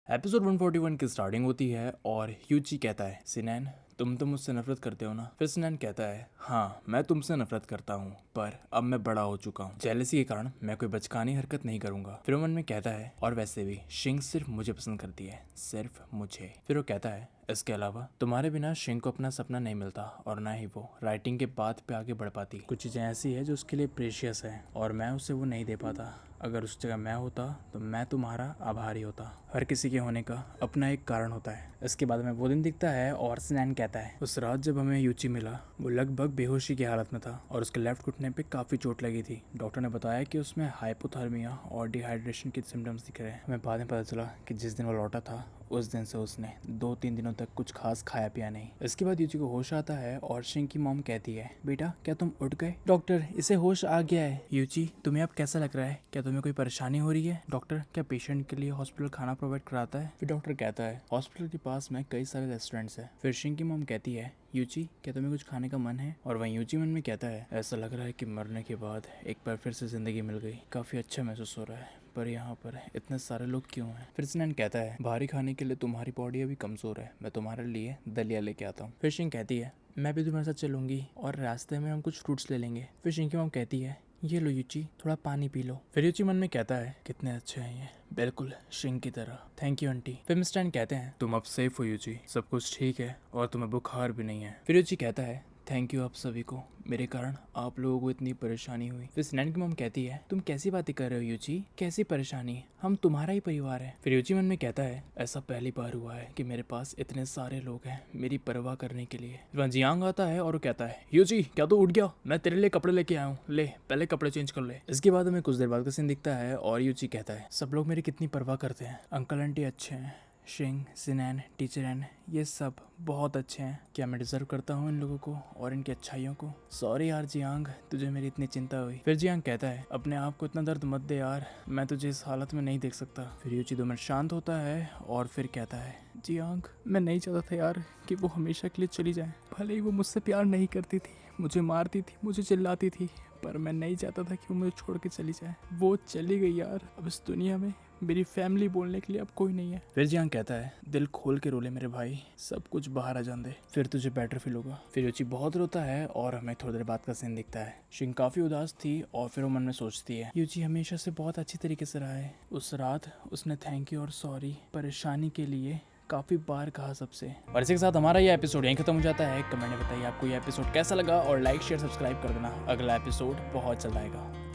Episode 141 की starting होती है और यूची कहता है, सिनैन तुम तो मुझसे नफरत करते हो ना। फिर सिनैन कहता है, हाँ मैं तुमसे नफरत करता हूँ, पर अब मैं बड़ा हो चुका हूँ। जेलसी के कारण मैं कोई बचकानी हरकत नहीं करूंगा। फिर वो मन में कहता है, और वैसे भी शिंग सिर्फ मुझे पसंद करती है, सिर्फ मुझे। फिर वो कहता है, इसके अलावा तुम्हारे बिना शिंग को अपना सपना नहीं मिलता और ना ही वो राइटिंग के बात पे आगे बढ़ पाती। कुछ चीजें ऐसी है जो उसके लिए प्रेशियस है और मैं उसे वो नहीं दे पाता। अगर उस जगह मैं होता तो मैं तुम्हारा आभारी होता। हर किसी के होने का अपना एक कारण होता है। इसके बाद में वो दिन दिखता है और सिनैन कहता है, उस रात जब हमें यूची मिला वो लगभग बेहोशी की हालत में था और उसके लेफ्ट घुटने पे काफी चोट लगी थी। डॉक्टर ने बताया कि उसमें हाइपोथर्मिया और डिहाइड्रेशन के सिम्टम्स दिख रहे हैं। हमें बाद में पता चला कि जिस दिन वो लौटा था उस दिन से उसने 2-3 दिनों तक कुछ खास खाया पिया नहीं। इसके बाद यूची को होश आता है और शिंग की मॉम कहती है, बेटा क्या तुम उठ गए? डॉक्टर इसे होश आ गया है। यूची तुम्हें अब कैसा लग रहा है? क्या तुम्हें कोई परेशानी हो रही है? डॉक्टर क्या पेशेंट के लिए हॉस्पिटल खाना प्रोवाइड कराता है? फिर डॉक्टर कहता है, हॉस्पिटल के पास में कई सारे रेस्टोरेंट्स है। फिर शिंग की मॉम कहती है, यूची क्या तुम्हें कुछ खाने का मन है? और वहीं यूची मन में कहता है, ऐसा लग रहा है कि मरने के बाद एक बार फिर से जिंदगी मिल गई। काफी अच्छा महसूस हो रहा है, पर यहाँ पर इतने सारे लोग क्यों हैं? फिर सिनैन कहता है, भारी खाने के लिए तुम्हारी बॉडी अभी कमजोर है, मैं तुम्हारे लिए दलिया लेके आता हूँ। फिर शिंग कहती है, मैं भी तुम्हारे साथ चलूंगी और रास्ते में हम कुछ फ्रूट्स ले लेंगे। फिर शिंग की मॉम कहती है, ये लो यूची थोड़ा पानी पी लो। फिर यूची मन में कहता है, कितने अच्छे हैं ये, बिल्कुल शिंग की तरह। Thank you aunty. फिर मिस्टर एन कहते हैं, तुम अब सेफ हो यूची, सब कुछ ठीक है और तुम्हें बुखार भी नहीं है। फिर यूची कहता है, थैंक यू आप सभी को, मेरे कारण आप लोगों को इतनी परेशानी हुई। फिर सिनैन की मॉम कहती है, तुम कैसी बातें कर रहे हो यूची, कैसी परेशानी? हम तुम्हारा ही परिवार है। फिर यूची मन में कहता है, ऐसा पहली बार हुआ है कि मेरे पास इतने सारे लोग हैं मेरी परवाह करने के लिए। फिर जियांग आता है और वो कहता है, यूची क्या तू उठ गया? मैं तेरे लिए कपड़े लेके आया हूँ, ले पहले कपड़े चेंज कर ले। इसके बाद हमें कुछ देर बाद का सीन दिखता है और यूची कहता है, सब लोग मेरी कितनी परवाह करते हैं, अंकल आंटी अच्छे हैं, शिंग, सिनैन, टीचर एन, ये सब बहुत अच्छे हैं। क्या मैं डिजर्व करता हूँ इन लोगों को और इनकी अच्छाइयों को? सॉरी यार जियांग, तुझे मेरी इतनी चिंता हुई। फिर जियांग कहता है, अपने आप को इतना दर्द मत दे यार, मैं तुझे इस हालत में नहीं देख सकता। फिर यूची 2 मिनट शांत होता है और फिर कहता है, जियांग मैं नहीं चाहता था यार कि वो हमेशा के लिए चली जाए। भले ही वो मुझसे प्यार नहीं करती थी, मुझे मारती थी, मुझे चिल्लाती थी, पर मैं नहीं चाहता था कि वो मुझे छोड़ के चली जाए। वो चली गई यार, अब इस दुनिया में मेरी फैमिली बोलने के लिए अब कोई नहीं है। फिर जियांग कहता है, दिल खोल के रोले मेरे भाई, सब कुछ बाहर आ जान दे, फिर तुझे बेटर फील होगा। फिर यूची बहुत रोता है और हमें थोड़ी देर बाद का सीन दिखता है। शिंग काफी उदास थी और फिर वो मन में सोचती है, यूची हमेशा से बहुत अच्छी तरीके से रहा है। उस रात उसने थैंक यू और सॉरी परेशानी के लिए काफी बार कहा सबसे। और इसी के साथ हमारा ये एपिसोड यहीं खत्म हो जाता है। कमेंट में बताइए आपको ये एपिसोड कैसा लगा और लाइक शेयर सब्सक्राइब कर देना। अगला एपिसोड बहुत जल्द आएगा।